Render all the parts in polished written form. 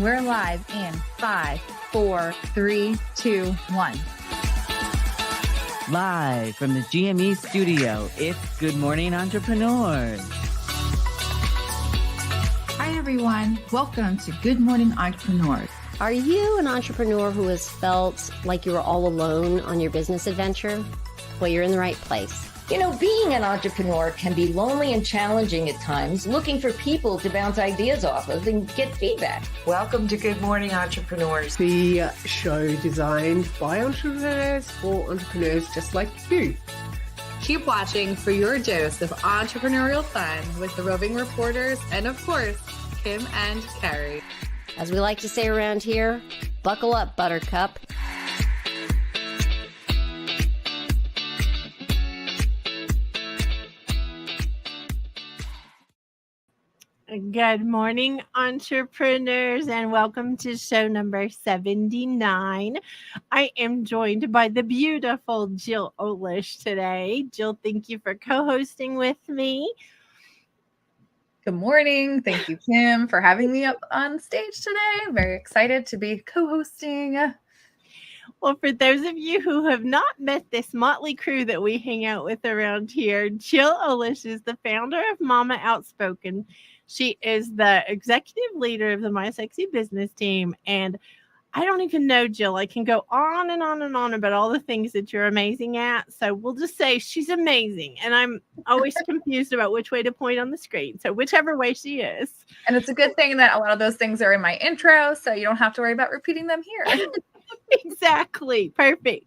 we're live in 5, 4, 3, 2, 1. Live from the GME studio, it's Good Morning Entrepreneurs. Hi, everyone. Welcome to Good Morning Entrepreneurs. Are you an entrepreneur who has felt like you were all alone on your business adventure? Well, you're in the right place. You know, being an entrepreneur can be lonely and challenging at times, looking for people to bounce ideas off of and get feedback. Welcome to Good Morning Entrepreneurs. The show designed by entrepreneurs for entrepreneurs just like you. Keep watching for your dose of entrepreneurial fun with the Roving Reporters and, of course, Kim and Carrie. As we like to say around here, buckle up, Buttercup. Good morning, entrepreneurs, and welcome to show number 79. I am joined by the beautiful Jill Olish today. Jill, thank you for co-hosting with me. Good morning. Thank you, Kim, for having me up on stage today. I'm very excited to be co-hosting. Well, for those of you who have not met this motley crew that we hang out with around here, Jill Olish is the founder of Mama Outspoken. She is the executive leader of the My Sexy Business team. And I don't even know, Jill, I can go on and on and on about all the things that you're amazing at. So we'll just say she's amazing. And I'm always confused about which way to point on the screen. So whichever way she is. And it's a good thing that a lot of those things are in my intro, so you don't have to worry about repeating them here. Exactly. Perfect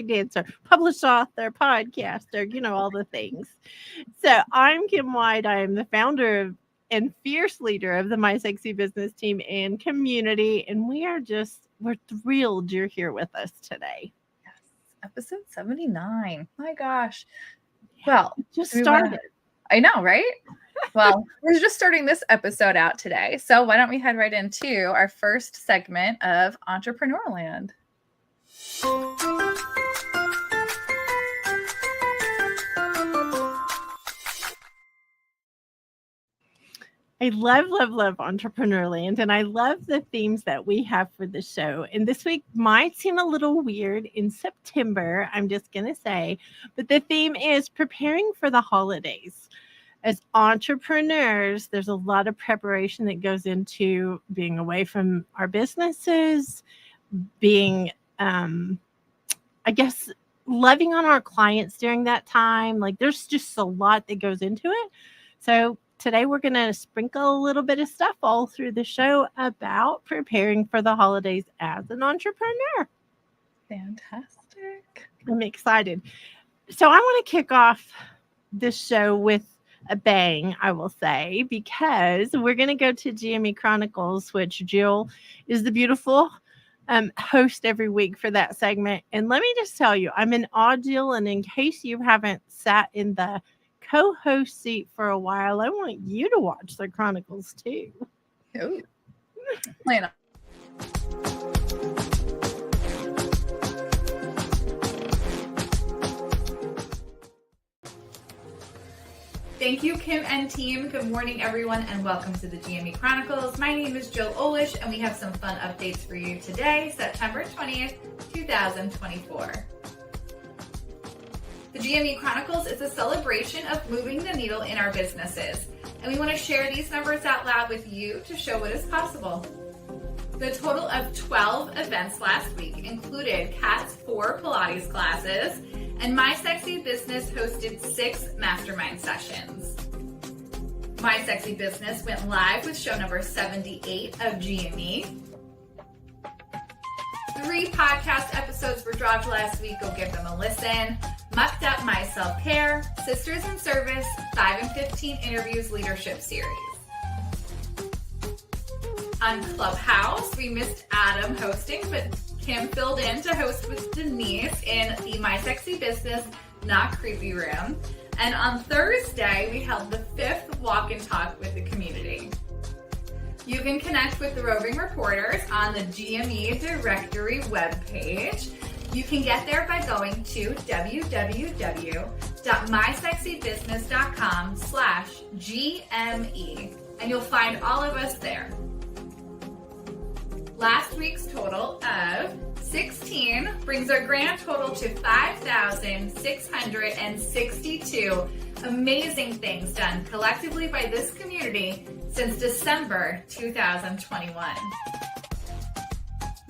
answer. Published author, podcaster, all the things. So I'm Kim White. I am the founder of and fierce leader of the My Sexy Business team and community. And we're thrilled you're here with us today. Yes. Episode 79. My gosh. Well, just started. I know, right? Well, we're just starting this episode out today. So why don't we head right into our first segment of Entrepreneur Land. I love Entrepreneur Land, and I love the themes that we have for the show. And this week might seem a little weird in September, I'm just going to say, but the theme is preparing for the holidays. As entrepreneurs, there's a lot of preparation that goes into being away from our businesses, being, loving on our clients during that time. Like, there's just a lot that goes into it. So today, we're going to sprinkle a little bit of stuff all through the show about preparing for the holidays as an entrepreneur. Fantastic. I'm excited. So I want to kick off this show with a bang, I will say, because we're going to go to GME Chronicles, which Jill is the beautiful host every week for that segment. And let me just tell you, I'm in awe, Jill, and in case you haven't sat in the co-host seat for a while, I want you to watch the Chronicles too. Oh, plan on. Thank you, Kim and team. Good morning, everyone, and welcome to the GME Chronicles. My name is Jill Olish, and we have some fun updates for you today, September 20th, 2024. The GME Chronicles is a celebration of moving the needle in our businesses, and we want to share these numbers out loud with you to show what is possible. The total of 12 events last week included Kat's 4 Pilates classes, and My Sexy Business hosted 6 mastermind sessions. My Sexy Business went live with show number 78 of GME. 3 podcast episodes were dropped last week. Go give them a listen. Mucked Up My Self-Care, Sisters in Service, 5 and 15 Interviews Leadership Series. On Clubhouse, we missed Adam hosting, but Kim filled in to host with Denise in the My Sexy Business Not Creepy Room. And on Thursday, we held the 5th Walk and Talk with the community. You can connect with the Roving Reporters on the GME directory webpage. You can get there by going to www.mysexybusiness.com/GME, and you'll find all of us there. Last week's total of 16 brings our grand total to 5,662 amazing things done collectively by this community since December 2021.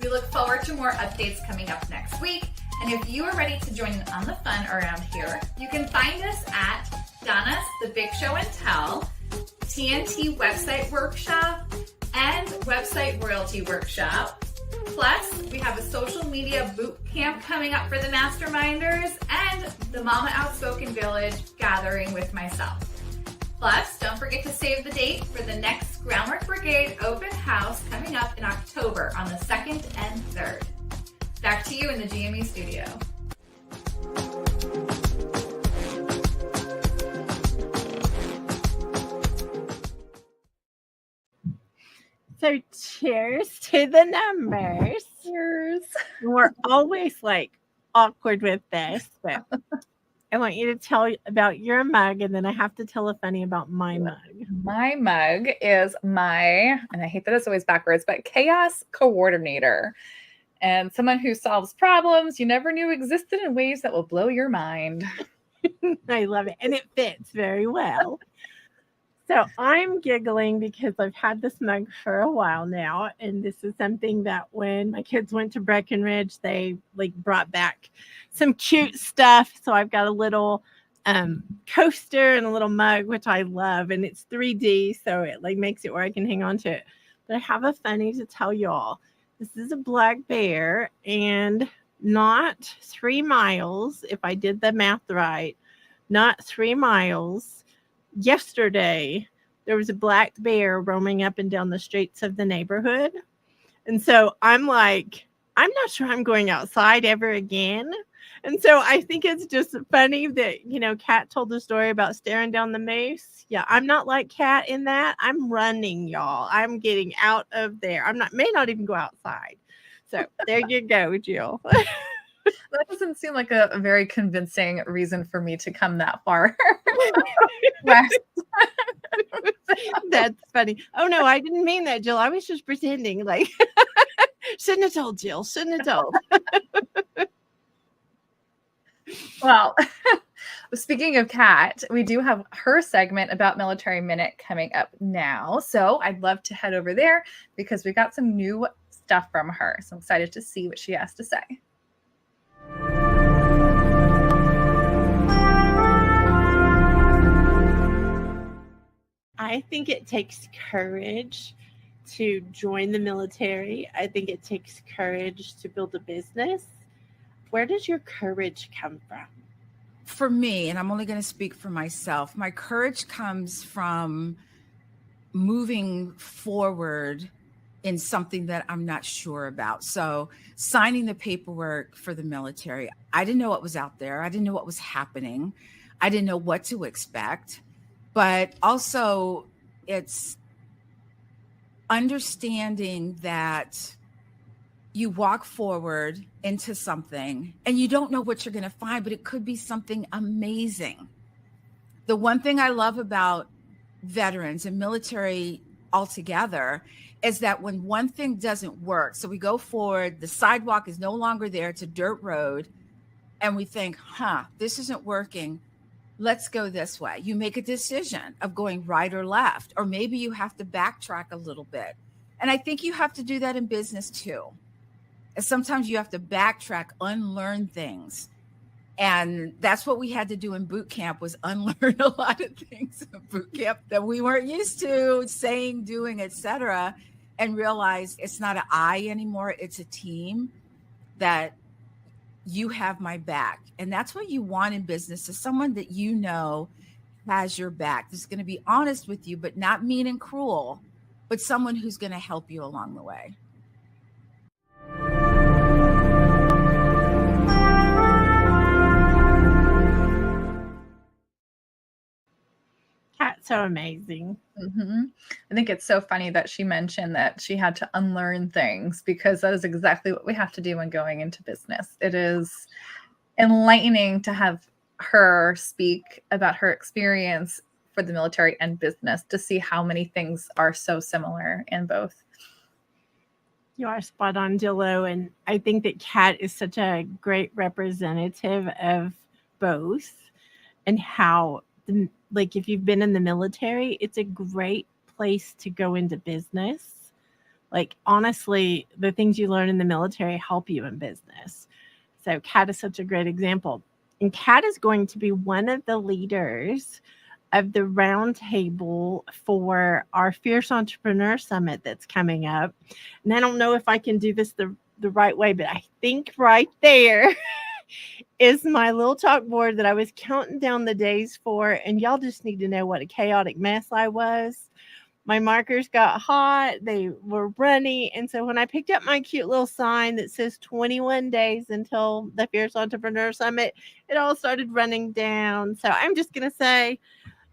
We look forward to more updates coming up next week. And if you are ready to join in on the fun around here, you can find us at Donna's The Big Show and Tell, TNT Website Workshop, and Website Royalty Workshop. Plus, we have a social media boot camp coming up for the masterminders and the Mama Outspoken Village gathering with myself. Plus, don't forget to save the date for the next Groundwork Brigade open house coming up in October on the 2nd and 3rd. Back to you in the GME studio. So cheers to the numbers. Cheers. We're always like awkward with this, but I want you to tell about your mug, and then I have to tell a funny about my mug. My mug is and I hate that it's always backwards, but chaos coordinator. And someone who solves problems you never knew existed in ways that will blow your mind. I love it. And it fits very well. So I'm giggling because I've had this mug for a while now. And this is something that when my kids went to Breckenridge, they like brought back some cute stuff. So I've got a little coaster and a little mug, which I love. And it's 3D. So it like makes it where I can hang on to it. But I have a funny to tell y'all. This is a black bear, and not 3 miles, if I did the math right, not 3 miles. Yesterday, there was a black bear roaming up and down the streets of the neighborhood. And so I'm like, I'm not sure I'm going outside ever again. And so I think it's just funny that, you know, Kat told the story about staring down the moose. Yeah, I'm not like Kat in that. I'm running, y'all. I'm getting out of there. May not even go outside. So there you go, Jill. That doesn't seem like a very convincing reason for me to come that far. That's funny. Oh, no, I didn't mean that, Jill. I was just pretending like, shouldn't have told Jill. Shouldn't have told. Well, speaking of Kat, we do have her segment about Military Minute coming up now. So I'd love to head over there because we got some new stuff from her. So I'm excited to see what she has to say. I think it takes courage to join the military. I think it takes courage to build a business. Where does your courage come from? For me, and I'm only going to speak for myself, my courage comes from moving forward in something that I'm not sure about. So signing the paperwork for the military, I didn't know what was out there. I didn't know what was happening. I didn't know what to expect. But also it's understanding that you walk forward into something and you don't know what you're going to find, but it could be something amazing. The one thing I love about veterans and military altogether is that when one thing doesn't work, so we go forward, the sidewalk is no longer there, it's a dirt road, and we think, this isn't working. Let's go this way. You make a decision of going right or left, or maybe you have to backtrack a little bit. And I think you have to do that in business too. And sometimes you have to backtrack, unlearn things. And that's what we had to do in boot camp, was unlearn a lot of things in boot camp that we weren't used to saying, doing, etc., and realize it's not an I anymore. It's a team, that you have my back. And that's what you want in business, is someone that you know has your back, that's going to be honest with you, but not mean and cruel, but someone who's going to help you along the way. That's so amazing. Mm-hmm. I think it's so funny that she mentioned that she had to unlearn things, because that is exactly what we have to do when going into business. It is enlightening to have her speak about her experience for the military and business, to see how many things are so similar in both. You are spot on, Dillo. And I think that Kat is such a great representative of both and how, like, if you've been in the military, it's a great place to go into business. Like, honestly, the things you learn in the military help you in business. So Kat is such a great example. And Kat is going to be one of the leaders of the roundtable for our Fierce Entrepreneur Summit that's coming up. And I don't know if I can do this the right way, but I think right there is my little chalkboard that I was counting down the days for. And y'all just need to know what a chaotic mess I was. My markers got hot. They were runny. And so when I picked up my cute little sign that says 21 days until the Fierce Entrepreneur Summit, it all started running down. So I'm just going to say,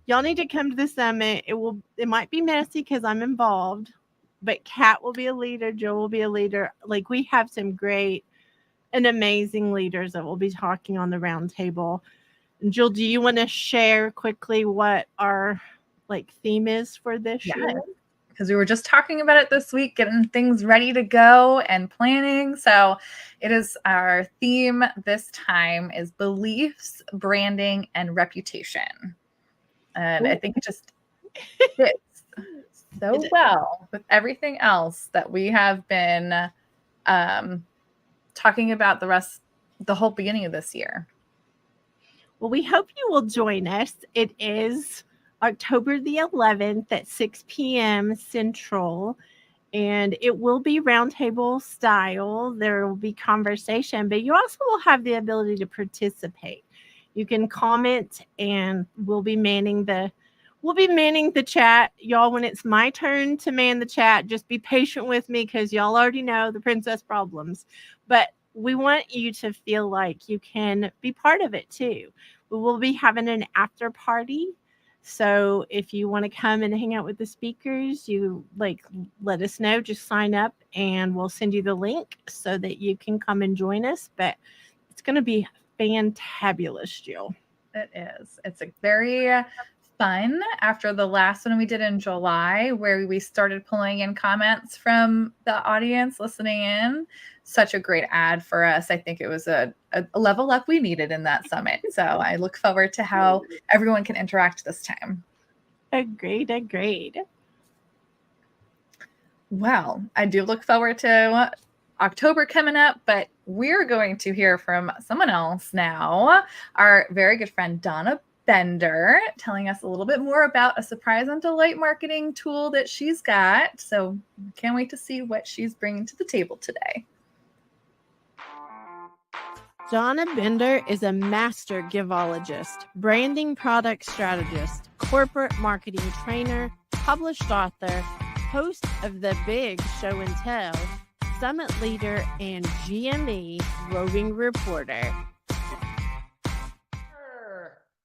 y'all need to come to the summit. It might be messy because I'm involved, but Kat will be a leader. Jill will be a leader. Like, we have some great and amazing leaders that will be talking on the roundtable. Jill, do you want to share quickly what our theme is for this year? Because we were just talking about it this week, getting things ready to go and planning. So it is, our theme this time is beliefs, branding, and reputation. And I think it just fits so well with everything else that we have been talking about the whole beginning of this year. Well, we hope you will join us. It is October the 11th at 6 p.m. Central, and it will be roundtable style. There will be conversation, but you also will have the ability to participate. You can comment, and we'll be manning the chat. Y'all, when it's my turn to man the chat, just be patient with me because y'all already know the princess problems. But we want you to feel like you can be part of it too. We will be having an after party. So if you want to come and hang out with the speakers, you let us know, just sign up and we'll send you the link so that you can come and join us. But it's going to be fantabulous, Jill. It is. It's a very fun after the last one we did in July, where we started pulling in comments from the audience listening in. Such a great ad for us. I think it was a level up we needed in that summit. So I look forward to how everyone can interact this time. Agreed. Well, I do look forward to October coming up, but we're going to hear from someone else now. Our very good friend, Donna Bender, telling us a little bit more about a surprise and delight marketing tool that she's got. So can't wait to see what she's bringing to the table today. Donna Bender is a master givologist, branding product strategist, corporate marketing trainer, published author, host of The Big Show and Tell, summit leader, and GME roving reporter.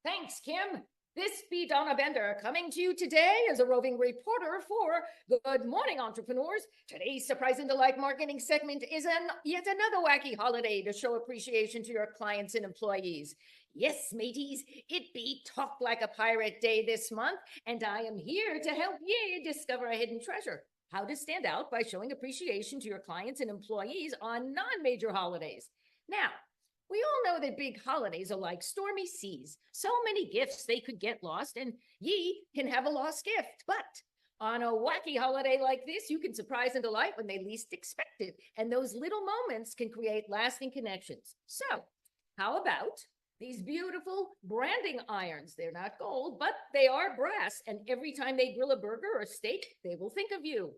Thanks, Kim. This be Donna Bender coming to you today as a roving reporter for Good Morning Entrepreneurs. Today's Surprise and Delight marketing segment is yet another wacky holiday to show appreciation to your clients and employees. Yes, mateys, it be Talk Like a Pirate Day this month, and I am here to help you discover a hidden treasure. How to stand out by showing appreciation to your clients and employees on non-major holidays. Now, we all know that big holidays are like stormy seas. So many gifts they could get lost, and ye can have a lost gift. But on a wacky holiday like this, you can surprise and delight when they least expect it. And those little moments can create lasting connections. So how about these beautiful branding irons? They're not gold, but they are brass. And every time they grill a burger or steak, they will think of you.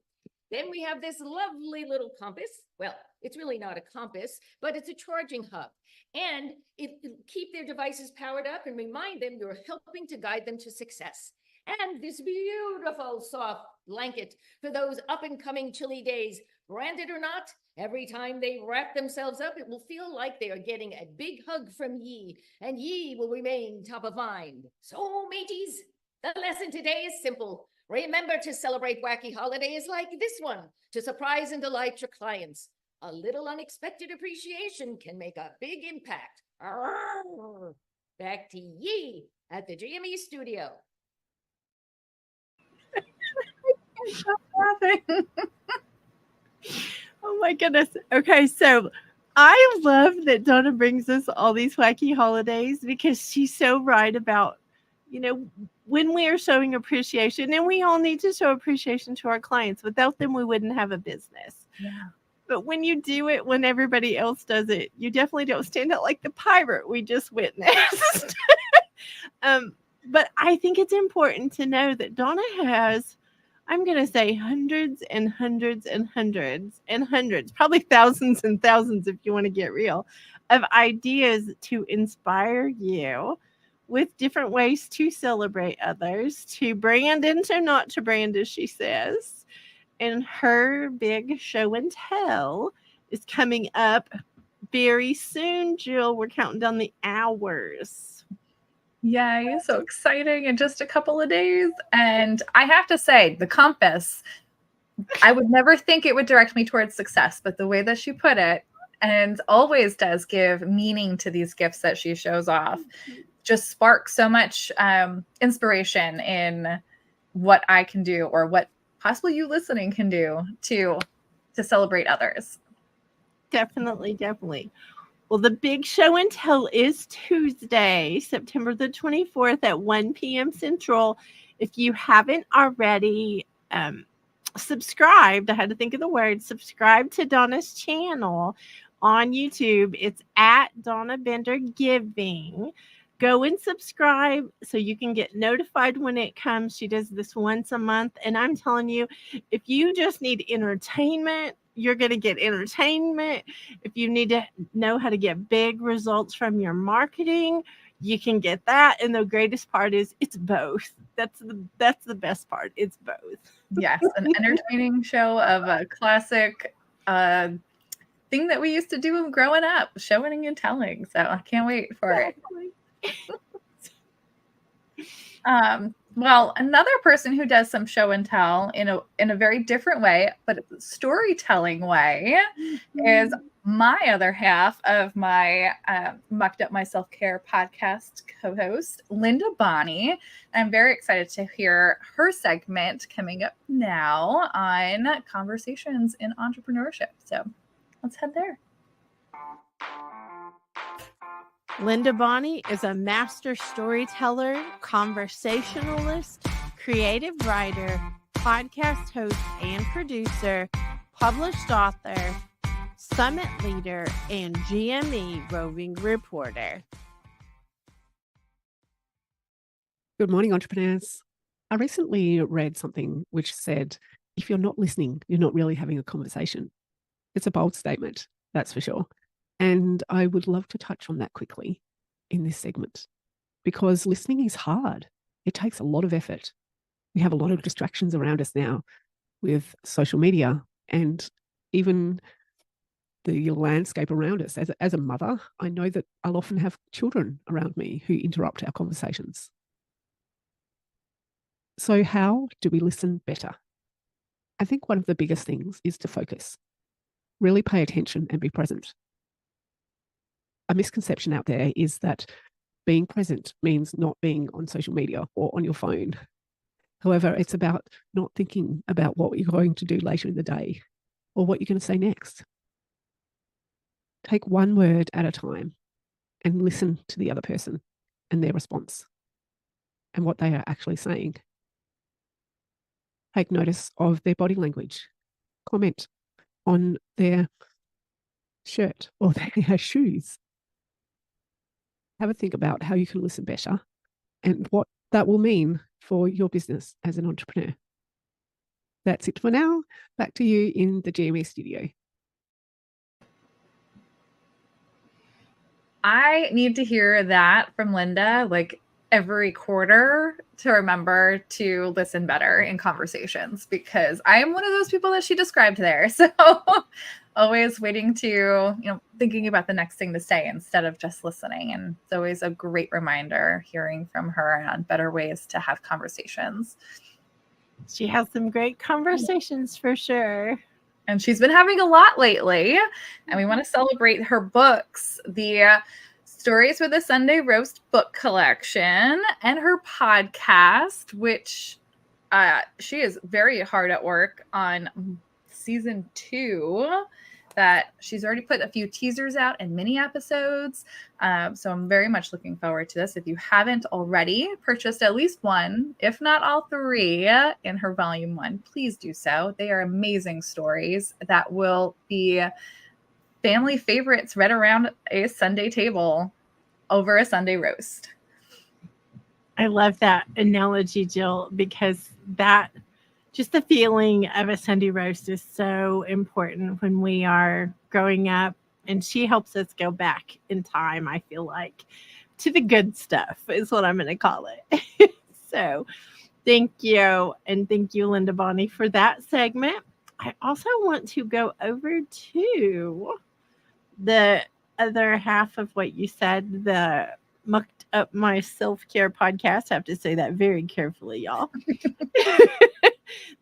Then we have this lovely little compass. Well, it's really not a compass, but it's a charging hub. And it'll keep their devices powered up and remind them you're helping to guide them to success. And this beautiful soft blanket for those up and coming chilly days, branded or not, every time they wrap themselves up, it will feel like they are getting a big hug from ye, and ye will remain top of mind. So, mateys, the lesson today is simple. Remember to celebrate wacky holidays like this one to surprise and delight your clients. A little unexpected appreciation can make a big impact. Arrgh. Back to ye at the GME studio. Oh my goodness. Okay, so I love that Donna brings us all these wacky holidays because she's so right about, when we are showing appreciation, and we all need to show appreciation to our clients. Without them, we wouldn't have a business. Yeah. But when you do it when everybody else does it, you definitely don't stand out like the pirate we just witnessed. But I think it's important to know that Donna has, I'm going to say hundreds and hundreds and hundreds and hundreds, probably thousands and thousands if you want to get real, of ideas to inspire you with different ways to celebrate others, to brand and to not to brand, as she says. And her big show and tell is coming up very soon, Jill. We're counting down the hours. Yay, so exciting in just a couple of days. And I have to say, the compass, I would never think it would direct me towards success, but the way that she put it, and always does give meaning to these gifts that she shows off, just sparks so much inspiration in what I can do, or what possibly you listening can do to celebrate others. Definitely. Well, the big show and tell is Tuesday, September the 24th at 1 p.m. Central. If you haven't already subscribed, I had to think of the word, subscribe to Donna's channel on YouTube. It's at Donna Bender Giving. Go and subscribe so you can get notified when it comes. She does this once a month. And I'm telling you, if you just need entertainment, you're going to get entertainment. If you need to know how to get big results from your marketing, you can get that. And the greatest part is it's both. That's the best part. It's both. Yes, an entertaining show of a classic thing that we used to do growing up, showing and telling. So I can't wait for it. Well, another person who does some show and tell in a very different way, but storytelling way, is my other half of my Mucked Up My Self-Care podcast co-host, Linda Bonney. I'm very excited to hear her segment coming up now on conversations in entrepreneurship. So let's head there. Linda Bonney is a master storyteller, conversationalist, creative writer, podcast host and producer, published author, summit leader, and GME roving reporter. Good morning, entrepreneurs. I recently read something which said, if you're not listening, you're not really having a conversation. It's a bold statement, that's for sure. And I would love to touch on that quickly in this segment, because listening is hard. It takes a lot of effort. We have a lot of distractions around us now with social media and even the landscape around us. As a mother, I know that I'll often have children around me who interrupt our conversations. So how do we listen better? I think one of the biggest things is to focus, really pay attention and be present. A misconception out there is that being present means not being on social media or on your phone. However, it's about not thinking about what you're going to do later in the day or what you're going to say next. Take one word at a time and listen to the other person and their response and what they are actually saying. Take notice of their body language. Comment on their shirt or their shoes. Have a think about how you can listen better and what that will mean for your business as an entrepreneur. That's it for now. Back to you in the GME studio. I need to hear that from Linda like every quarter to remember to listen better in conversations, because I am one of those people that she described there. So always waiting to, thinking about the next thing to say instead of just listening. And it's always a great reminder hearing from her on better ways to have conversations. She has some great conversations for sure. And she's been having a lot lately. And we want to celebrate her books, the Stories for the Sunday Roast book collection, and her podcast, which she is very hard at work on season 2 that she's already put a few teasers out and mini episodes. So I'm very much looking forward to this. If you haven't already purchased at least one, if not all 3 in her volume 1, please do so. They are amazing stories that will be family favorites read around a Sunday table over a Sunday roast. I love that analogy, Jill, because that just the feeling of a Sunday roast is so important when we are growing up. And she helps us go back in time, I feel like, to the good stuff is what I'm going to call it. So thank you. And thank you, Linda Bonnie, for that segment. I also want to go over to the other half of what you said, the Mucked Up My Self-Care podcast. I have to say that very carefully, y'all.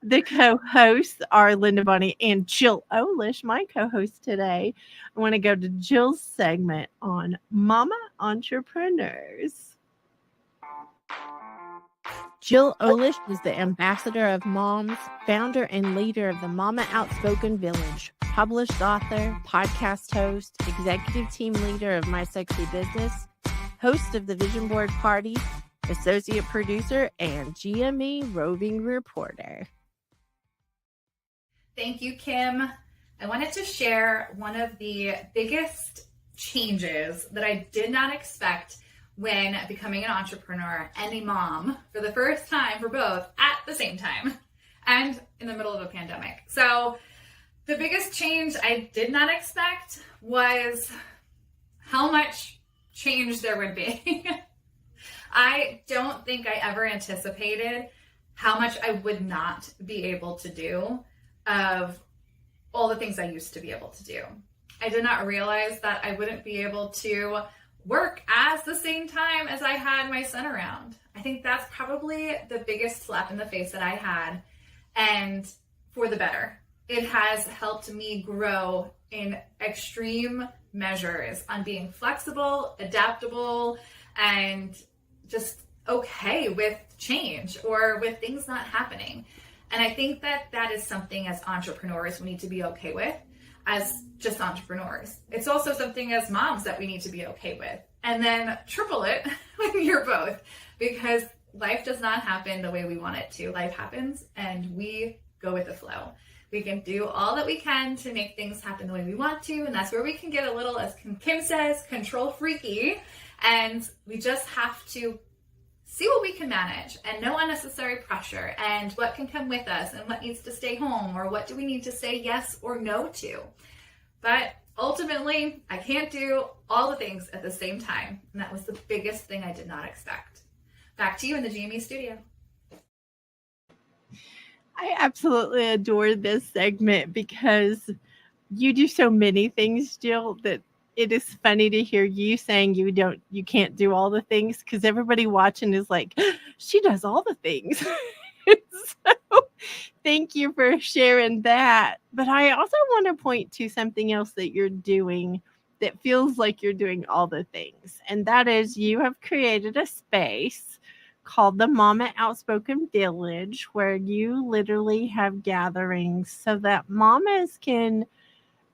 The co-hosts are Linda Bonnie and Jill Olish, my co-host today. I want to go to Jill's segment on Mama Entrepreneurs. Jill Olish is the ambassador of moms, founder and leader of the Mama Outspoken Village, published author, podcast host, executive team leader of My Sexy Business, host of the Vision Board Party, associate producer, and GME roving reporter. Thank you, Kim. I wanted to share one of the biggest changes that I did not expect when becoming an entrepreneur and a mom for the first time for both at the same time and in the middle of a pandemic. So the biggest change I did not expect was how much change there would be. I don't think I ever anticipated how much I would not be able to do of all the things I used to be able to do. I did not realize that I wouldn't be able to work as the same time as I had my son around. I think that's probably the biggest slap in the face that I had, and for the better. It has helped me grow in extreme measures on being flexible, adaptable, and just okay with change or with things not happening. And I think that that is something as entrepreneurs we need to be okay with, as just entrepreneurs. It's also something as moms that we need to be okay with. And then triple it when you're both, because life does not happen the way we want it to. Life happens and we go with the flow. We can do all that we can to make things happen the way we want to. And that's where we can get a little, as Kim says, control freaky. And we just have to see what we can manage and no unnecessary pressure and what can come with us and what needs to stay home or what do we need to say yes or no to. But ultimately, I can't do all the things at the same time. And that was the biggest thing I did not expect. Back to you in the GME studio. I absolutely adore this segment because you do so many things, Jill, that it is funny to hear you saying you can't do all the things, because everybody watching is like, she does all the things. So thank you for sharing that. But I also want to point to something else that you're doing that feels like you're doing all the things. And that is you have created a space called the Mama Outspoken Village, where you literally have gatherings so that mamas can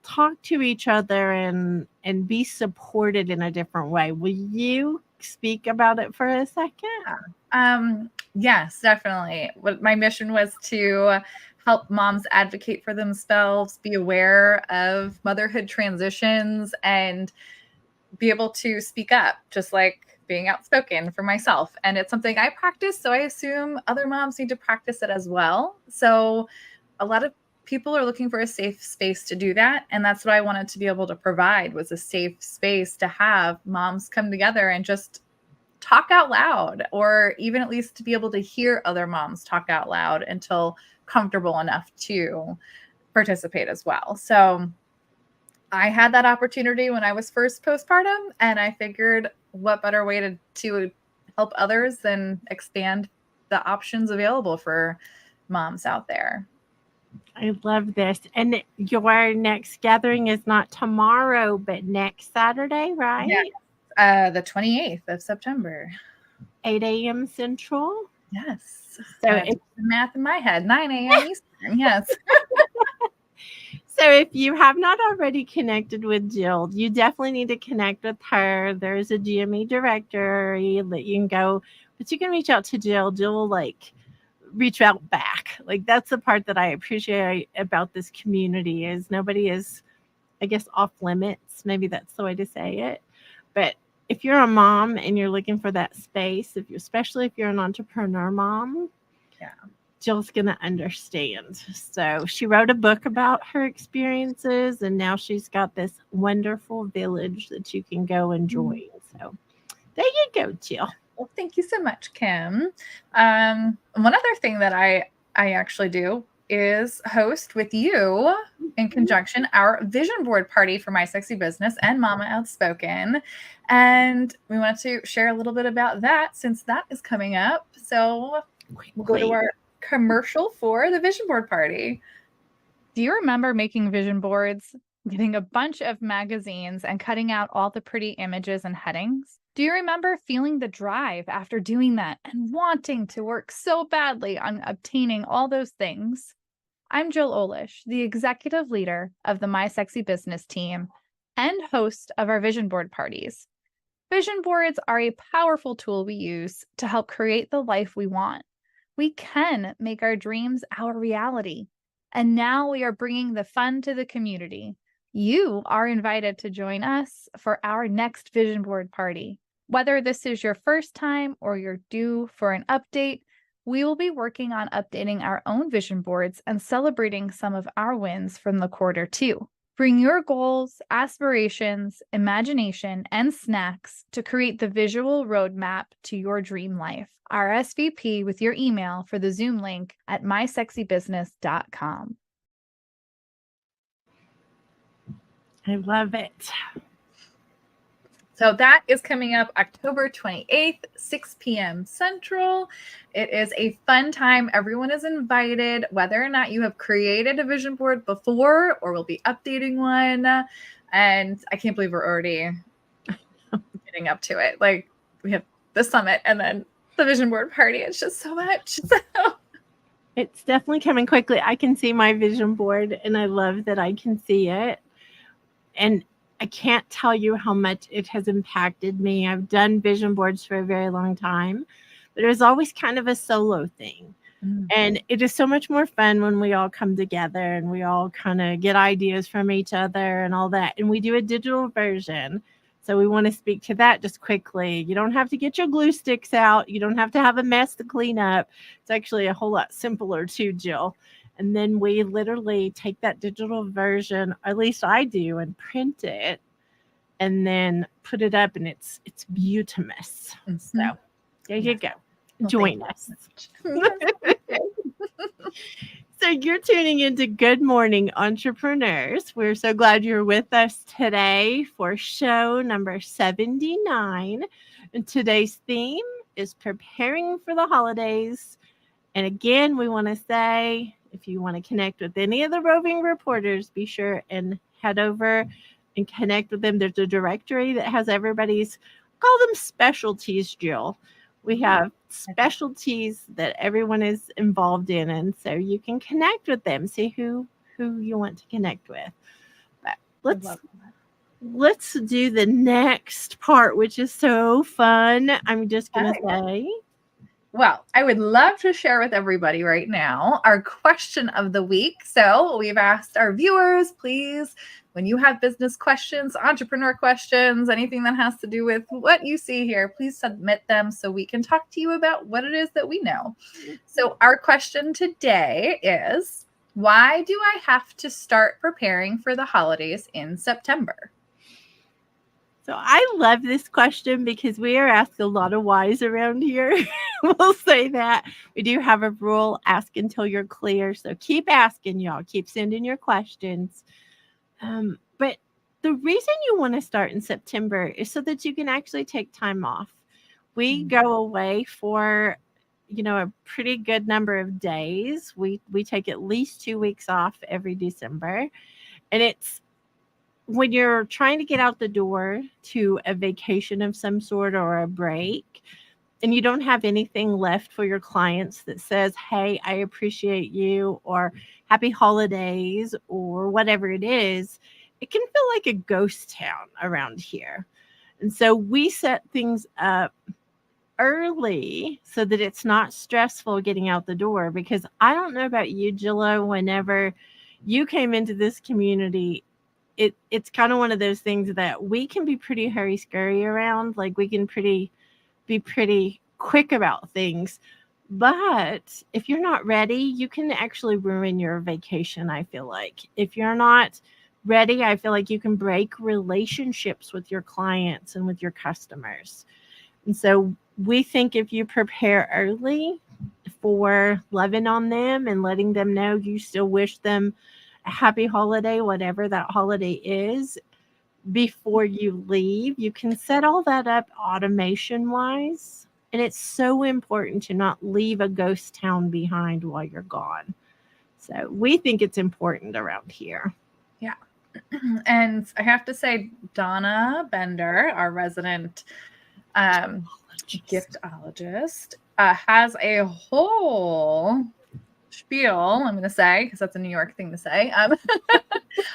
talk to each other and be supported in a different way. Will you speak about it for a second? Yes, definitely. What my mission was to help moms advocate for themselves, be aware of motherhood transitions, and be able to speak up, just like being outspoken for myself. And it's something I practice, so I assume other moms need to practice it as well. So a lot of people are looking for a safe space to do that. And that's what I wanted to be able to provide, was a safe space to have moms come together and just talk out loud, or even at least to be able to hear other moms talk out loud until comfortable enough to participate as well. So I had that opportunity when I was first postpartum, and I figured what better way to help others than expand the options available for moms out there. I love this. And your next gathering is not tomorrow, but next Saturday, right? Yeah. The 28th of September. 8 a.m. Central? Yes. So it's the math in my head. 9 a.m. Eastern. Yes. So if you have not already connected with Jill, you definitely need to connect with her. There's a GME directory that you can go, but you can reach out to Jill. Jill will like reach out back. Like that's the part that I appreciate about this community is nobody is, I guess, off limits. Maybe that's the way to say it. But if you're a mom and you're looking for that space, especially if you're an entrepreneur mom, yeah, Jill's going to understand. So she wrote a book about her experiences, and now she's got this wonderful village that you can go and join. So there you go, Jill. Well, thank you so much, Kim. One other thing that I actually do is host with you in conjunction our vision board party for My Sexy Business and Mama Outspoken. And we wanted to share a little bit about that since that is coming up. So we'll go to our commercial for the vision board party. Do you remember making vision boards, getting a bunch of magazines and cutting out all the pretty images and headings? Do you remember feeling the drive after doing that and wanting to work so badly on obtaining all those things? I'm Jill Olish, the executive leader of the My Sexy Business team and host of our vision board parties. Vision boards are a powerful tool we use to help create the life we want. We can make our dreams our reality. And now we are bringing the fun to the community. You are invited to join us for our next vision board party. Whether this is your first time or you're due for an update, we will be working on updating our own vision boards and celebrating some of our wins from the quarter too. Bring your goals, aspirations, imagination, and snacks to create the visual roadmap to your dream life. RSVP with your email for the Zoom link at mysexybusiness.com. I love it. So that is coming up October 28th, 6 p.m. Central. It is a fun time. Everyone is invited, whether or not you have created a vision board before or will be updating one. And I can't believe we're already getting up to it. Like we have the summit and then the vision board party. It's just so much. So. It's definitely coming quickly. I can see my vision board and I love that I can see it. And I can't tell you how much it has impacted me. I've done vision boards for a very long time, but it was always kind of a solo thing. And it is so much more fun when we all come together and we all kind of get ideas from each other and all that. And we do a digital version. So we want to speak to that just quickly. You don't have to get your glue sticks out. You don't have to have a mess to clean up. It's actually a whole lot simpler too, Jill. And then we literally take that digital version, at least I do, and print it and then put it up, and it's beautimous. So there you go. Well, join us. So you're tuning into Good Morning Entrepreneurs. We're so glad you're with us today for show number 79. And today's theme is preparing for the holidays. And again, we want to say, if you want to connect with any of the Roving Reporters, be sure and head over and connect with them. There's a directory that has everybody's, call them specialties, Jill. We have specialties that everyone is involved in, and so you can connect with them, see who you want to connect with. But let's do the next part, which is so fun. I'm just going to say. Well, I would love to share with everybody right now our question of the week. So we've asked our viewers, please, when you have business questions, entrepreneur questions, anything that has to do with what you see here, please submit them so we can talk to you about what it is that we know. So our question today is, why do I have to start preparing for the holidays in September? So I love this question because we are asked a lot of whys around here. We'll say that. We do have a rule, ask until you're clear. So keep asking, y'all. Keep sending your questions. But the reason you want to start in September is so that you can actually take time off. We go away for, a pretty good number of days. We take at least 2 weeks off every December. And it's when you're trying to get out the door to a vacation of some sort or a break, and you don't have anything left for your clients that says, hey, I appreciate you, or happy holidays, or whatever it is, it can feel like a ghost town around here. And so we set things up early so that it's not stressful getting out the door. Because I don't know about you, Jillo, whenever you came into this community, it's kind of one of those things that we can be pretty hurry scurry around. Like we can be pretty quick about things. But if you're not ready, you can actually ruin your vacation, I feel like. If you're not ready, I feel like you can break relationships with your clients and with your customers. And so we think if you prepare early for loving on them and letting them know you still wish them a happy holiday, whatever that holiday is, before you leave, you can set all that up automation wise. And it's so important to not leave a ghost town behind while you're gone. So we think it's important around here. Yeah. And I have to say, Donna Bender, our resident giftologist, has a whole spiel, I'm going to say, because that's a New York thing to say,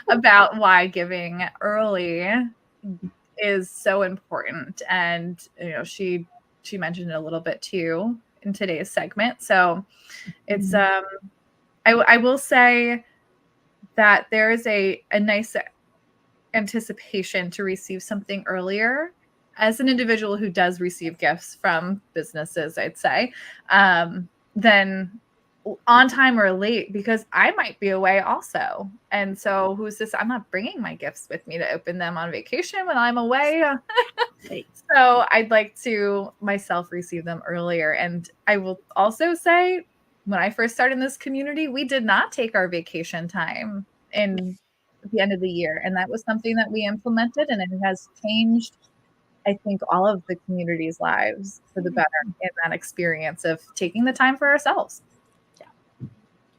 about why giving early is so important. And, you know, she mentioned it a little bit too in today's segment. So it's, I will say that there is a nice anticipation to receive something earlier as an individual who does receive gifts from businesses, I'd say, than on time or late, because I might be away also. And so who's this? I'm not bringing my gifts with me to open them on vacation when I'm away. So I'd like to myself receive them earlier. And I will also say, when I first started in this community, we did not take our vacation time in the end of the year. And that was something that we implemented, and it has changed, I think, all of the community's lives for the better in that experience of taking the time for ourselves.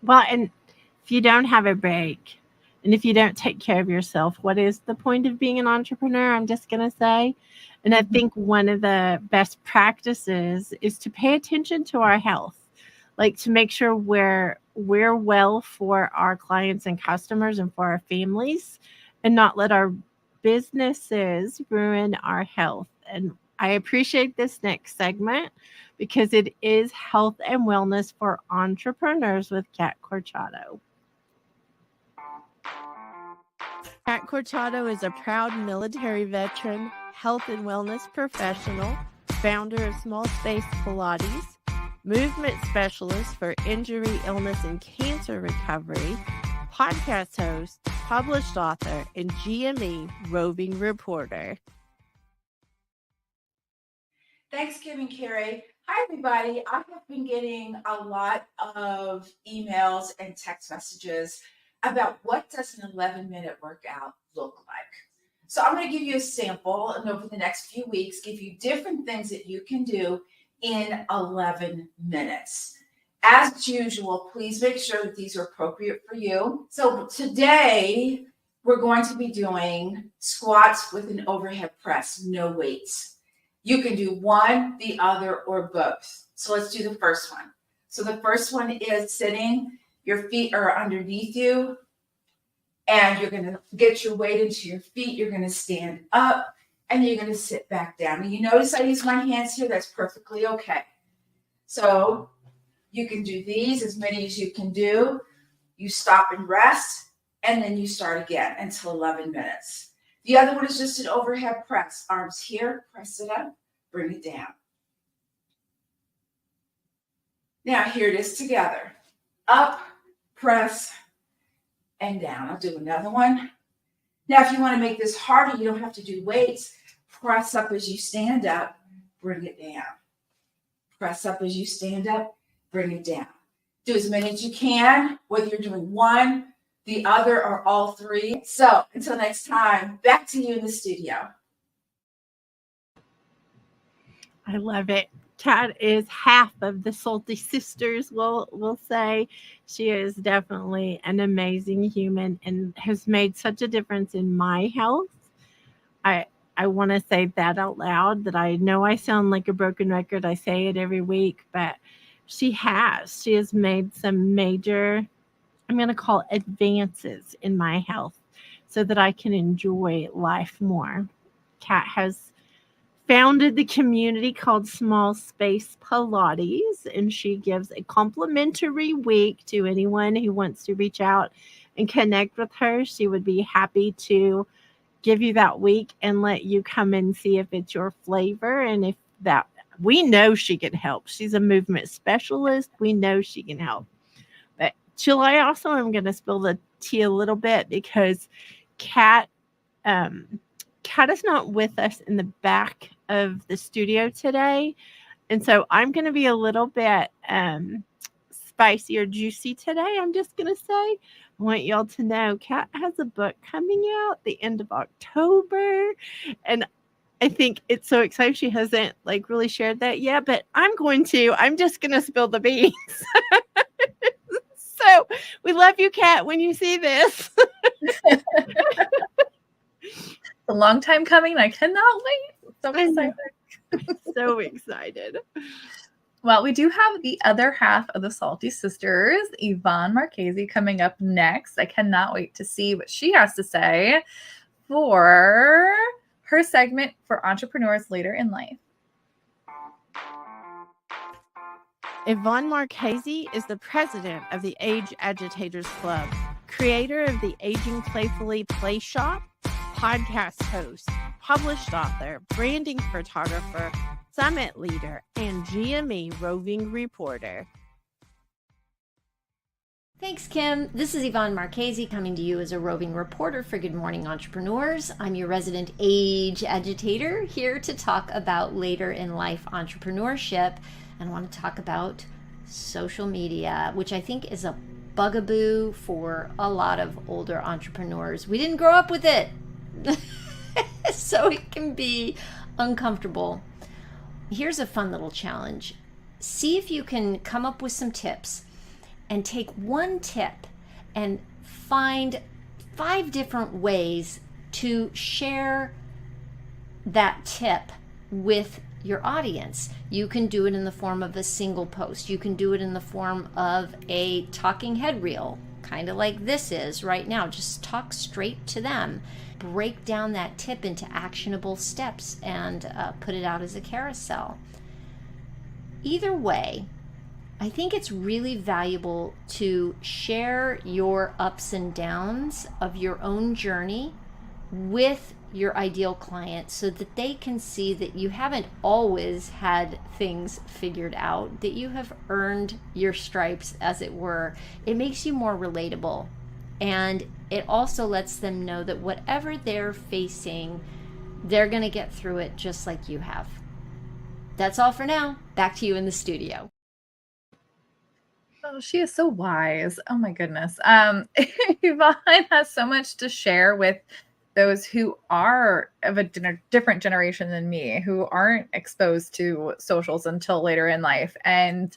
Well, and if you don't have a break and if you don't take care of yourself, what is the point of being an entrepreneur? I'm just going to say. And I think one of the best practices is to pay attention to our health, like to make sure we're well for our clients and customers and for our families, and not let our businesses ruin our health. And I appreciate this next segment because it is health and wellness for entrepreneurs with Kat Corchado. Kat Corchado is a proud military veteran, health and wellness professional, founder of Small Space Pilates, movement specialist for injury, illness, and cancer recovery, podcast host, published author, and GME roving reporter. Thanks, Kim and Carrie. Hi, everybody. I have been getting a lot of emails and text messages about what does an 11-minute workout look like. So I'm going to give you a sample, and over the next few weeks, give you different things that you can do in 11 minutes. As usual, please make sure that these are appropriate for you. So today, we're going to be doing squats with an overhead press, no weights. You can do one, the other, or both. So let's do the first one. So the first one is sitting. Your feet are underneath you, and you're going to get your weight into your feet. You're going to stand up, and you're going to sit back down. And you notice I use my hands here. That's perfectly okay. So you can do these, as many as you can do. You stop and rest, and then you start again until 11 minutes. The other one is just an overhead press. Arms here, press it up, bring it down. Now here it is together. Up, press, and down. I'll do another one. Now if you want to make this harder, you don't have to do weights. Press up as you stand up, bring it down. Press up as you stand up, bring it down. Do as many as you can, whether you're doing one, the other, or all three. So until next time, back to you in the studio. I love it. Kat is half of the Salty Sisters, we'll say. She is definitely an amazing human and has made such a difference in my health. I want to say that out loud, that I know I sound like a broken record. I say it every week, but she has made some major, I'm going to call advances in my health so that I can enjoy life more. Kat has founded the community called Small Space Pilates, and she gives a complimentary week to anyone who wants to reach out and connect with her. She would be happy to give you that week and let you come and see if it's your flavor. And if that, we know she can help. She's a movement specialist. We know she can help. But Jill, I also am going to spill the tea a little bit because Kat is not with us in the back of the studio today. And so I'm going to be a little bit spicy or juicy today. I'm just going to say, I want y'all to know Kat has a book coming out the end of October. And I think it's so exciting. She hasn't like really shared that yet, but I'm just going to spill the beans. So we love you, Kat, when you see this. A long time coming. I cannot wait. So excited. So excited. Well, we do have the other half of the Salty Sisters, Yvonne Marchese, coming up next. I cannot wait to see what she has to say for her segment for entrepreneurs later in life. Yvonne Marchese is the president of the Age Agitators Club, creator of the Aging Playfully Play Shop, podcast host, published author, branding photographer, summit leader, and GME roving reporter. Thanks, Kim. This is Yvonne Marchese coming to you as a roving reporter for Good Morning Entrepreneurs. I'm your resident age agitator here to talk about later in life entrepreneurship, and I want to talk about social media, which I think is a bugaboo for a lot of older entrepreneurs. We didn't grow up with it, so it can be uncomfortable. Here's a fun little challenge. See if you can come up with some tips and take one tip and find 5 different ways to share that tip with your audience. You can do it in the form of a single post. You can do it in the form of a talking head reel, kind of like this is right now. Just talk straight to them. Break down that tip into actionable steps and put it out as a carousel. Either way, I think it's really valuable to share your ups and downs of your own journey with your ideal client so that they can see that you haven't always had things figured out, that you have earned your stripes, as it were. It makes you more relatable, and it also lets them know that whatever they're facing, they're going to get through it just like you have. That's all for now. Back to you in the studio. Oh, she is so wise. Oh my goodness. Yvonne has so much to share with those who are of a different generation than me, who aren't exposed to socials until later in life. And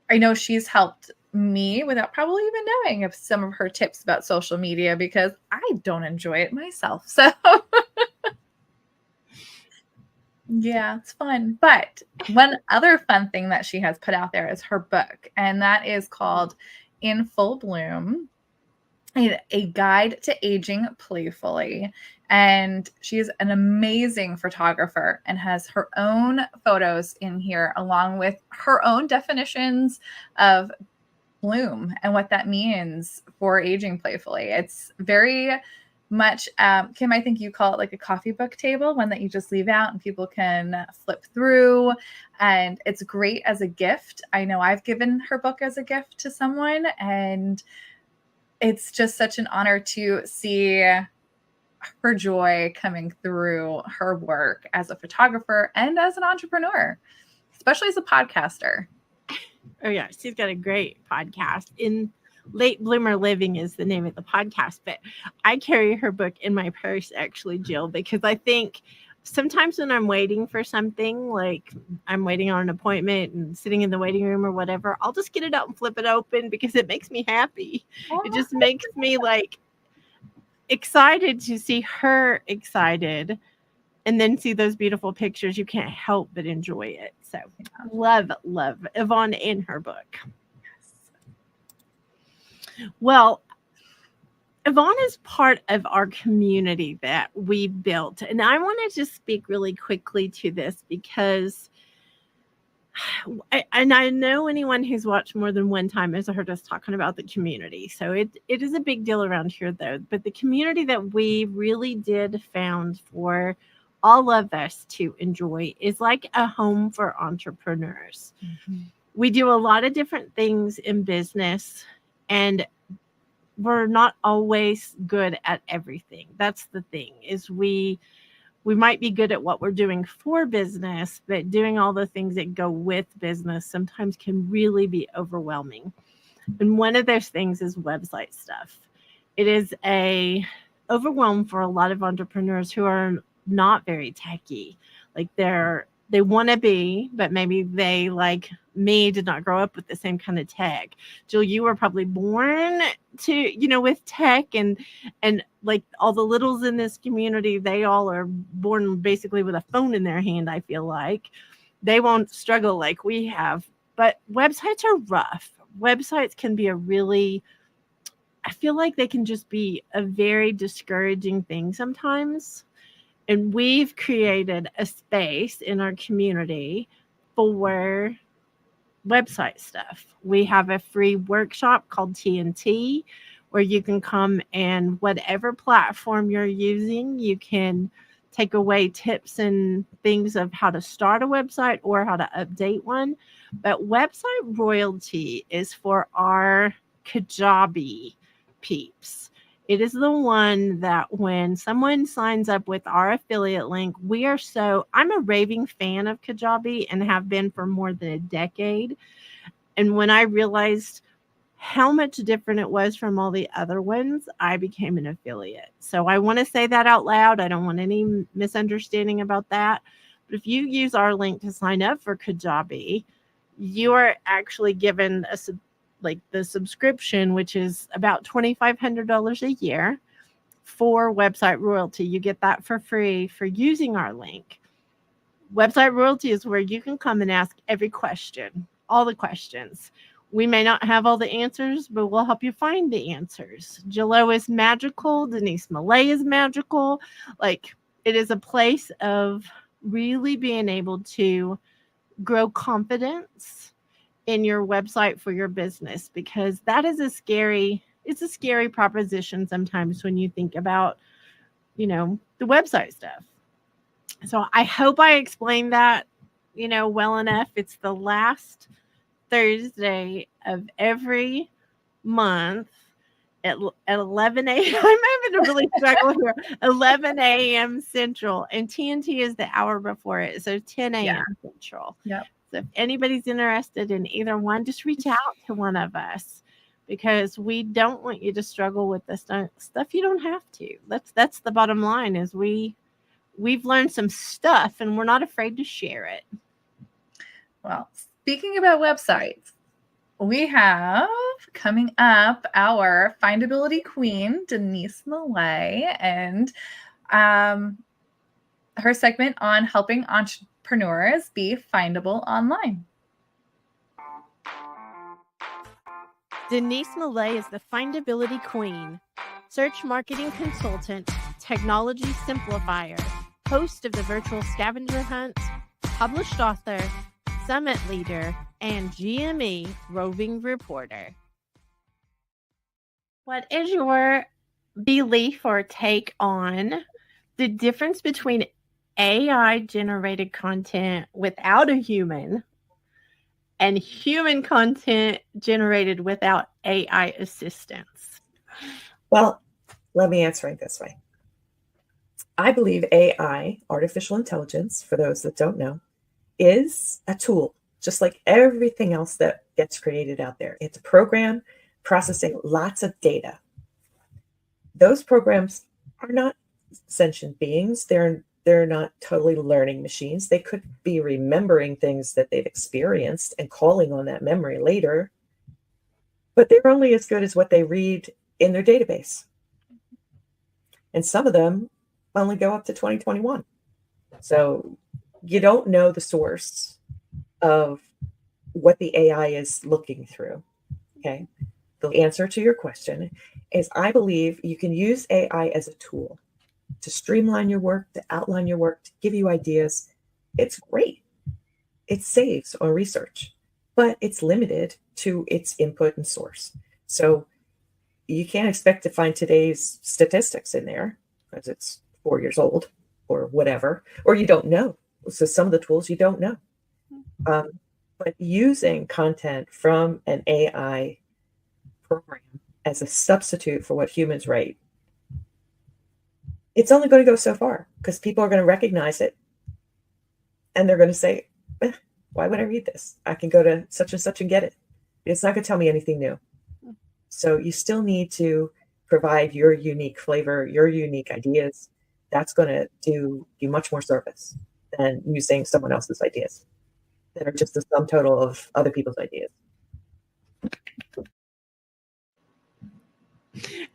I know she's helped me without probably even knowing of some of her tips about social media, because I don't enjoy it myself. So yeah, it's fun. But one other fun thing that she has put out there is her book, and that is called In Full Bloom, a guide to aging playfully. And she's an amazing photographer and has her own photos in here, along with her own definitions of bloom and what that means for aging playfully. It's very much, Kim, I think you call it like a coffee book table, one that you just leave out and people can flip through. And it's great as a gift. I know I've given her book as a gift to someone, and it's just such an honor to see her joy coming through her work as a photographer and as an entrepreneur, especially as a podcaster. Oh yeah, she's got a great podcast. In Late Bloomer Living is the name of the podcast, but I carry her book in my purse actually, Jill, because I think sometimes when I'm waiting for something, like I'm waiting on an appointment and sitting in the waiting room or whatever, I'll just get it out and flip it open because it makes me happy. It just makes me like excited to see her excited and then see those beautiful pictures, you can't help but enjoy it. So love Yvonne in her book. Well, Yvonne is part of our community that we built. And I want to just speak really quickly to this because I know anyone who's watched more than one time has heard us talking about the community. So it is a big deal around here, though. But the community that we really did found for all of us to enjoy is like a home for entrepreneurs. Mm-hmm. We do a lot of different things in business, and we're not always good at everything. That's the thing, is we might be good at what we're doing for business, but doing all the things that go with business sometimes can really be overwhelming. And one of those things is website stuff. It is a overwhelm for a lot of entrepreneurs who are not very techy. Like they want to be, but maybe they, like me, did not grow up with the same kind of tech. Jill, you were probably born to, with tech, and like all the littles in this community, they all are born basically with a phone in their hand. I feel like they won't struggle like we have, but websites are rough. Websites can be I feel like they can just be a very discouraging thing sometimes. And we've created a space in our community for website stuff. We have a free workshop called TNT where you can come, and whatever platform you're using, you can take away tips and things of how to start a website or how to update one. But website royalty is for our Kajabi peeps. It is the one that when someone signs up with our affiliate link, I'm a raving fan of Kajabi and have been for more than a decade. And when I realized how much different it was from all the other ones, I became an affiliate. So I want to say that out loud. I don't want any misunderstanding about that. But if you use our link to sign up for Kajabi, you are actually given the subscription, which is about $2,500 a year for website royalty. You get that for free for using our link. Website royalty is where you can come and ask every question, all the questions. We may not have all the answers, but we'll help you find the answers. Jillo is magical. Denise Millay is magical. Like, it is a place of really being able to grow confidence in your website for your business, because that is a scary proposition sometimes when you think about, the website stuff. So I hope I explained that, well enough. It's the last Thursday of every month at 11 a.m. I'm having to really struggle here. 11 a.m. Central, and TNT is the hour before it. So 10 a.m. Central. Yep. So if anybody's interested in either one, just reach out to one of us, because we don't want you to struggle with this stuff. You don't have to. That's the bottom line, is we've learned some stuff and we're not afraid to share it. Well, speaking about websites, we have coming up our findability queen, Denise Millay, and her segment on helping entrepreneurs be findable online. Denise Millay is the findability queen, search marketing consultant, technology simplifier, host of the virtual scavenger hunt, published author, summit leader, and GME roving reporter. What is your belief or take on the difference between AI generated content without a human and human content generated without AI assistance? Well, let me answer it this way. I believe AI, artificial intelligence, for those that don't know, is a tool, just like everything else that gets created out there. It's a program processing lots of data. Those programs are not sentient beings. They're not totally learning machines. They could be remembering things that they've experienced and calling on that memory later, but they're only as good as what they read in their database. And some of them only go up to 2021. So you don't know the source of what the AI is looking through. Okay. The answer to your question is I believe you can use AI as a tool to streamline your work, to outline your work, to give you ideas. It's great. It saves on research, but it's limited to its input and source. So you can't expect to find today's statistics in there because it's 4 years old or whatever, or you don't know. So some of the tools you don't know. But using content from an AI program as a substitute for what humans write, it's only going to go so far because people are going to recognize it and they're going to say, why would I read this? I can go to such and such and get it. It's not going to tell me anything new. So you still need to provide your unique flavor, your unique ideas. That's going to do you much more service than using someone else's ideas that are just the sum total of other people's ideas.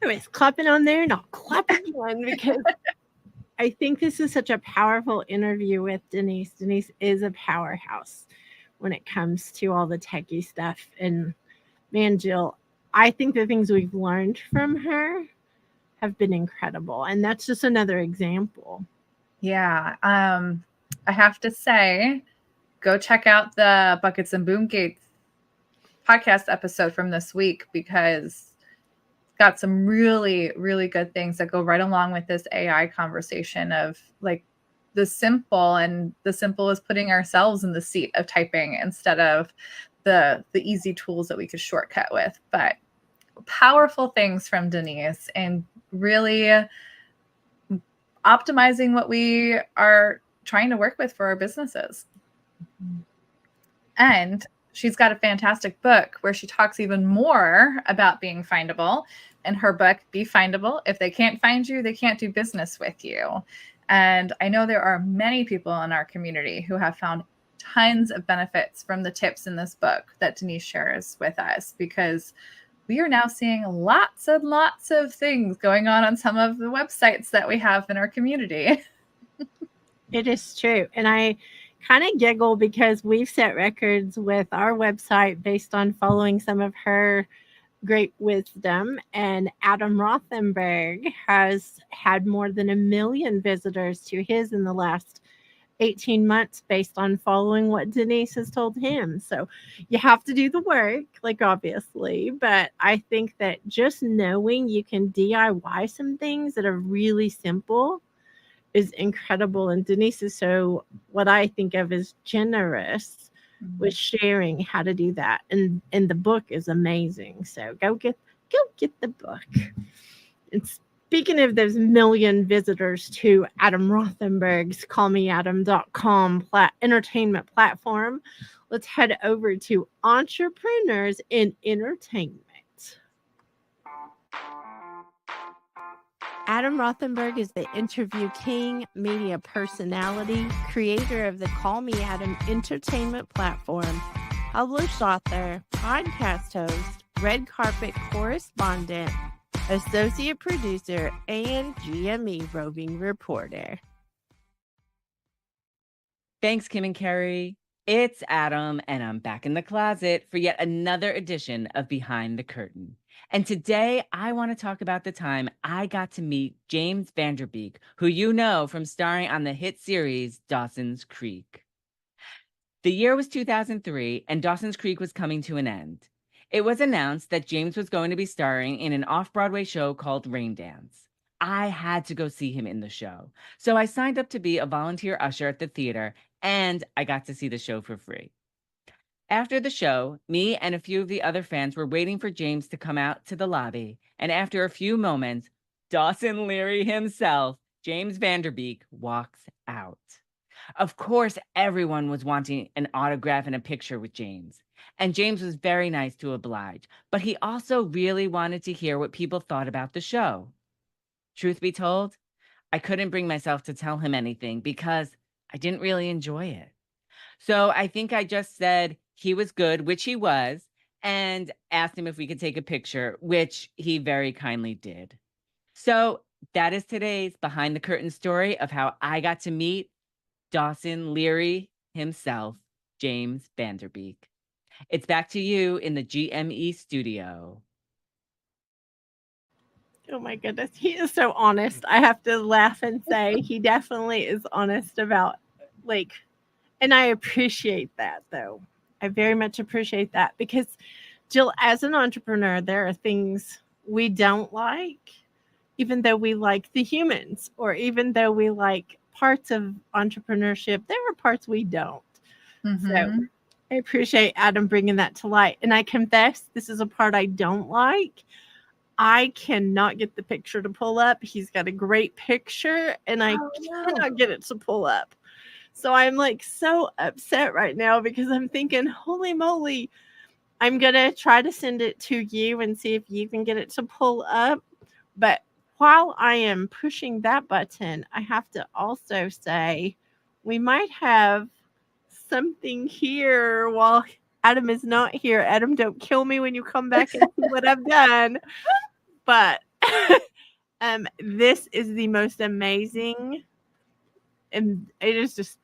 I was clapping on there, not clapping one, because I think this is such a powerful interview with Denise. Denise is a powerhouse when it comes to all the techie stuff. And man, Jill, I think the things we've learned from her have been incredible. And that's just another example. Yeah. I have to say, go check out the Buckets and Boom Gates podcast episode from this week because it's got some really, really good things that go right along with this AI conversation of like the simple, and the simple is putting ourselves in the seat of typing instead of the easy tools that we could shortcut with. But powerful things from Denise and really optimizing what we are trying to work with for our businesses. And she's got a fantastic book where she talks even more about being findable. In her book, Be Findable. If they can't find you, they can't do business with you. And I know there are many people in our community who have found tons of benefits from the tips in this book that Denise shares with us, because we are now seeing lots and lots of things going on some of the websites that we have in our community. It is true. And I kind of giggle because we've set records with our website based on following some of her great wisdom. And Adam Rothenberg has had more than 1 million visitors to his in the last 18 months based on following what Denise has told him. So you have to do the work, like obviously, but I think that just knowing you can DIY some things that are really simple is incredible. And Denise is so, what I think of as generous with sharing how to do that. And the book is amazing. So go get the book. And speaking of those 1 million visitors to Adam Rothenberg's callmeadam.com entertainment platform, let's head over to Entrepreneurs in Entertainment. Adam Rothenberg is the interview king, media personality, creator of the Call Me Adam entertainment platform, published author, podcast host, red carpet correspondent, associate producer, and GME roving reporter. Thanks, Kim and Carrie. It's Adam, and I'm back in the closet for yet another edition of Behind the Curtain. And today, I want to talk about the time I got to meet James Vanderbeek, who you know from starring on the hit series Dawson's Creek. The year was 2003, and Dawson's Creek was coming to an end. It was announced that James was going to be starring in an off-Broadway show called Rain Dance. I had to go see him in the show, so I signed up to be a volunteer usher at the theater, and I got to see the show for free. After the show, me and a few of the other fans were waiting for James to come out to the lobby, and after a few moments, Dawson Leary himself, James Vanderbeek, walks out. Of course, everyone was wanting an autograph and a picture with James, and James was very nice to oblige, but he also really wanted to hear what people thought about the show. Truth be told, I couldn't bring myself to tell him anything because I didn't really enjoy it. So I think I just said he was good, which he was, and asked him if we could take a picture, which he very kindly did. So that is today's behind the curtain story of how I got to meet Dawson Leary himself, James Vanderbeek. It's back to you in the GME studio. Oh my goodness. He is so honest. I have to laugh and say he definitely is honest about, like, and I appreciate that, though. I very much appreciate that because, Jill, as an entrepreneur, there are things we don't like, even though we like the humans, or even though we like parts of entrepreneurship, there are parts we don't. So I appreciate Adam bringing that to light. And I confess, this is a part I don't like. I cannot get the picture to pull up. He's got a great picture, and I cannot get it to pull up. So I'm like so upset right now because I'm thinking, holy moly, I'm going to try to send it to you and see if you can get it to pull up. But while I am pushing that button, I have to also say we might have something here while Adam is not here. Adam, don't kill me when you come back and see what I've done. But this is the most amazing, and it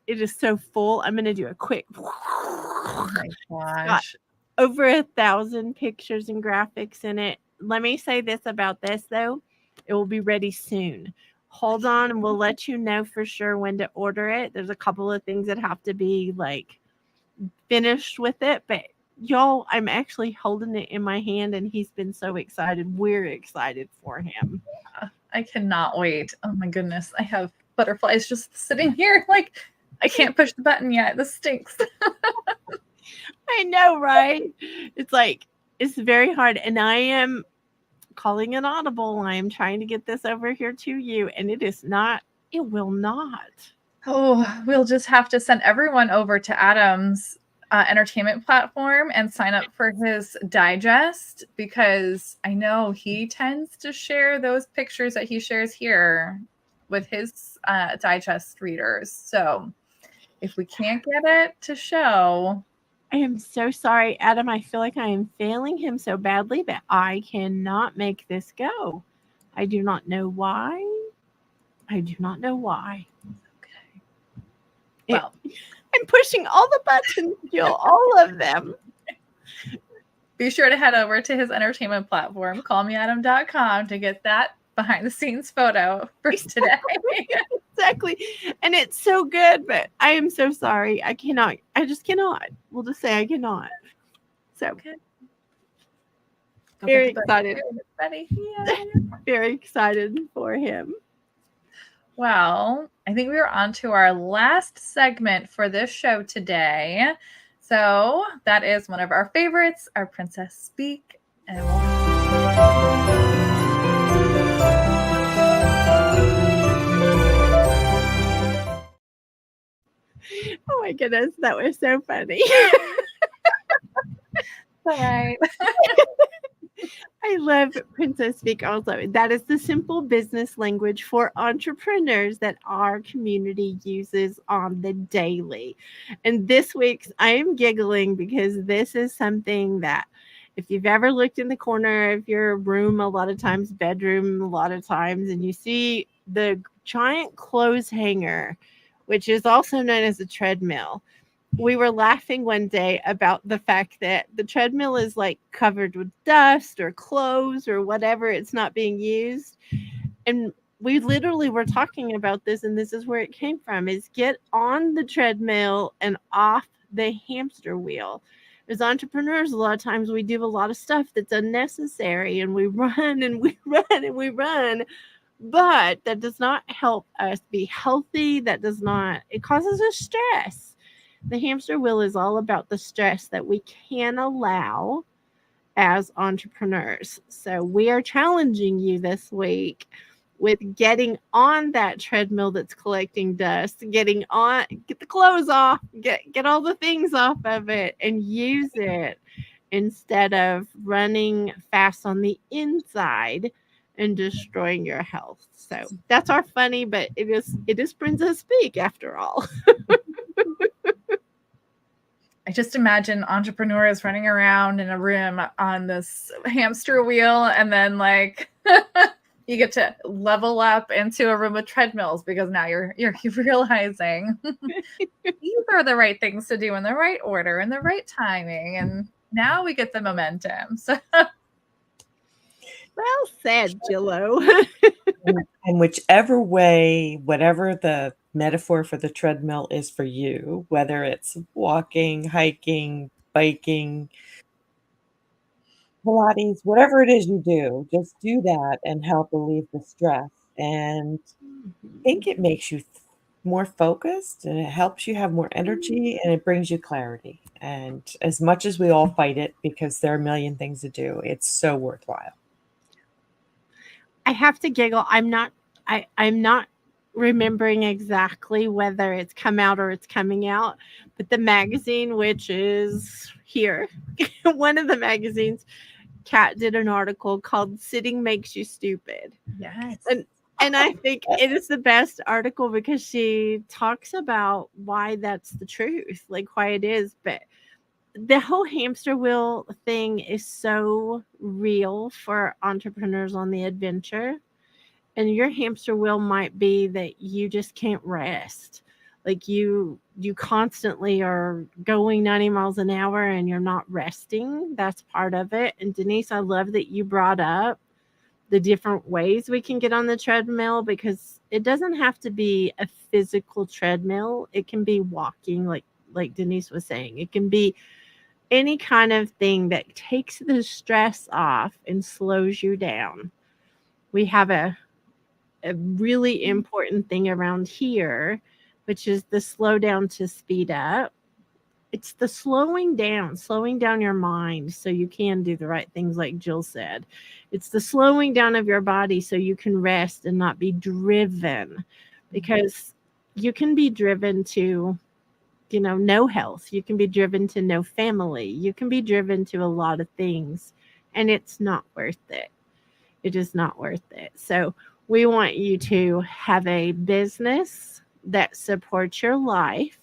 is so full. I'm gonna do a quick. Oh my Got gosh. over 1,000 pictures and graphics in it. Let me say this about this though. It will be ready soon. Hold on, and we'll let you know for sure when to order it. There's a couple of things that have to be like finished with it, but y'all, I'm actually holding it in my hand, and he's been so excited. We're excited for him. I cannot wait. Oh my goodness. I have butterflies just sitting here. Like, I can't push the button yet. This stinks. I know, right? It's like, it's very hard. And I am calling an audible. I am trying to get this over here to you, and it will not. Oh, we'll just have to send everyone over to Adam's entertainment platform and sign up for his digest, because I know he tends to share those pictures that he shares here with his digest readers. So if we can't get it to show. I am so sorry, Adam. I feel like I am failing him so badly, but I cannot make this go. I do not know why. I do not know why. Okay. Well, I'm pushing all the buttons, Jill, all of them. Be sure to head over to his entertainment platform, callmeadam.com, to get that behind the scenes photo for today. Exactly. And it's so good, but I am so sorry. I cannot. I just cannot. We'll just say I cannot. So Okay. Very excited. Ready? Very excited for him. Well, I think we are on to our last segment for this show today. So that is one of our favorites, our Princess Speak. And Oh my goodness, that was so funny. All right. I love Princess Speak also. That is the simple business language for entrepreneurs that our community uses on the daily. And this week's, I am giggling because this is something that if you've ever looked in the corner of your room, a lot of times, bedroom, a lot of times, and you see the giant clothes hanger, which is also known as a treadmill. We were laughing one day about the fact that the treadmill is like covered with dust or clothes or whatever. It's not being used. And we literally were talking about this, and this is where it came from, is get on the treadmill and off the hamster wheel. As entrepreneurs, a lot of times we do a lot of stuff that's unnecessary, and we run and we run and we run. But that does not help us be healthy. It causes us stress. The hamster wheel is all about the stress that we can allow as entrepreneurs. So we are challenging you this week with getting on that treadmill that's collecting dust, get the clothes off, get all the things off of it and use it instead of running fast on the inside and destroying your health. So that's our funny, but it is Princess Speak after all. I just imagine entrepreneurs running around in a room on this hamster wheel and then like You get to level up into a room with treadmills because now you're realizing these are the right things to do in the right order and the right timing. And now we get the momentum. So well said, Jillo. And whichever way, whatever the metaphor for the treadmill is for you, whether it's walking, hiking, biking, Pilates, whatever it is you do, just do that and help relieve the stress. And I think it makes you more focused, and it helps you have more energy, and it brings you clarity. And as much as we all fight it because there are a million things to do, it's so worthwhile. I have to giggle. I'm not remembering exactly whether it's come out or it's coming out, but the magazine, which is here, one of the magazines, Kat did an article called "Sitting Makes You Stupid." Yes. And I think it is the best article because she talks about why that's the truth, like why it is. But the whole hamster wheel thing is so real for entrepreneurs on the adventure. And your hamster wheel might be that you just can't rest. Like you constantly are going 90 miles an hour and you're not resting. That's part of it. And Denise, I love that you brought up the different ways we can get on the treadmill, because it doesn't have to be a physical treadmill. It can be walking, like Denise was saying. It can be any kind of thing that takes the stress off and slows you down. We have a really important thing around here, which is the slow down to speed up. It's the slowing down your mind so you can do the right things, like Jill said. It's the slowing down of your body so you can rest and not be driven, because you can be driven to, no health. You can be driven to no family. You can be driven to a lot of things, and it's not worth it. It is not worth it. So we want you to have a business that supports your life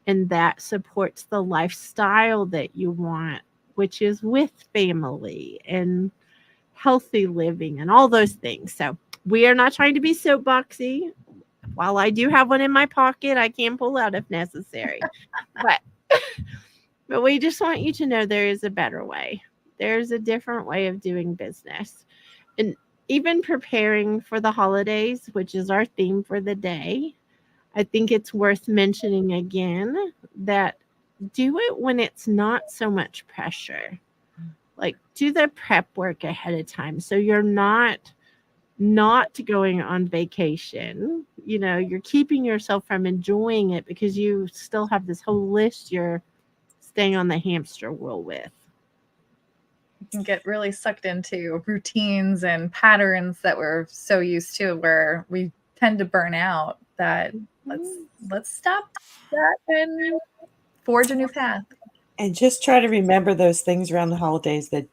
and that supports the lifestyle that you want, which is with family and healthy living and all those things. So we are not trying to be soapboxy. While I do have one in my pocket, I can pull out if necessary. But we just want you to know there is a better way. There's a different way of doing business. And even preparing for the holidays, which is our theme for the day, I think it's worth mentioning again that do it when it's not so much pressure. Like, do the prep work ahead of time so you're not going on vacation. You're keeping yourself from enjoying it because you still have this whole list you're staying on the hamster wheel with. You can get really sucked into routines and patterns that we're so used to, where we tend to burn out. That let's stop that and forge a new path. And just try to remember those things around the holidays that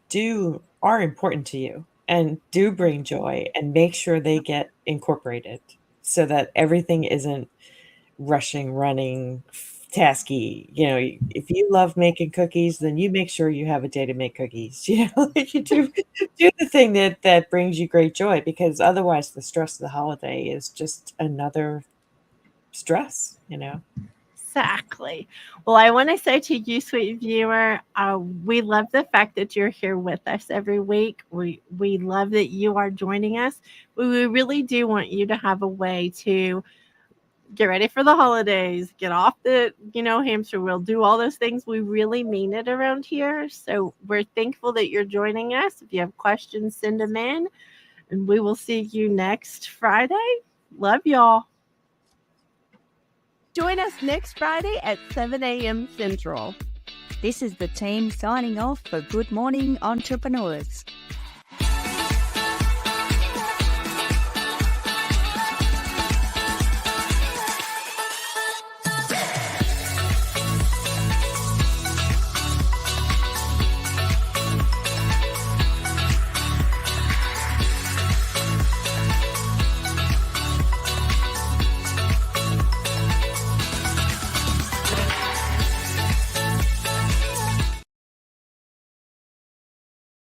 are important to you and do bring joy, and make sure they get incorporated so that everything isn't rushing, running, tasky. If you love making cookies, then you make sure you have a day to make cookies. Like you do the thing that brings you great joy, because otherwise the stress of the holiday is just another stress. Exactly. Well, I want to say to you, sweet viewer, we love the fact that you're here with us every week. We love that you are joining us. We really do want you to have a way to get ready for the holidays, get off the, hamster wheel, do all those things. We really mean it around here. So we're thankful that you're joining us. If you have questions, send them in, and we will see you next Friday. Love y'all. Join us next Friday at 7 a.m. Central. This is the team signing off for Good Morning Entrepreneurs.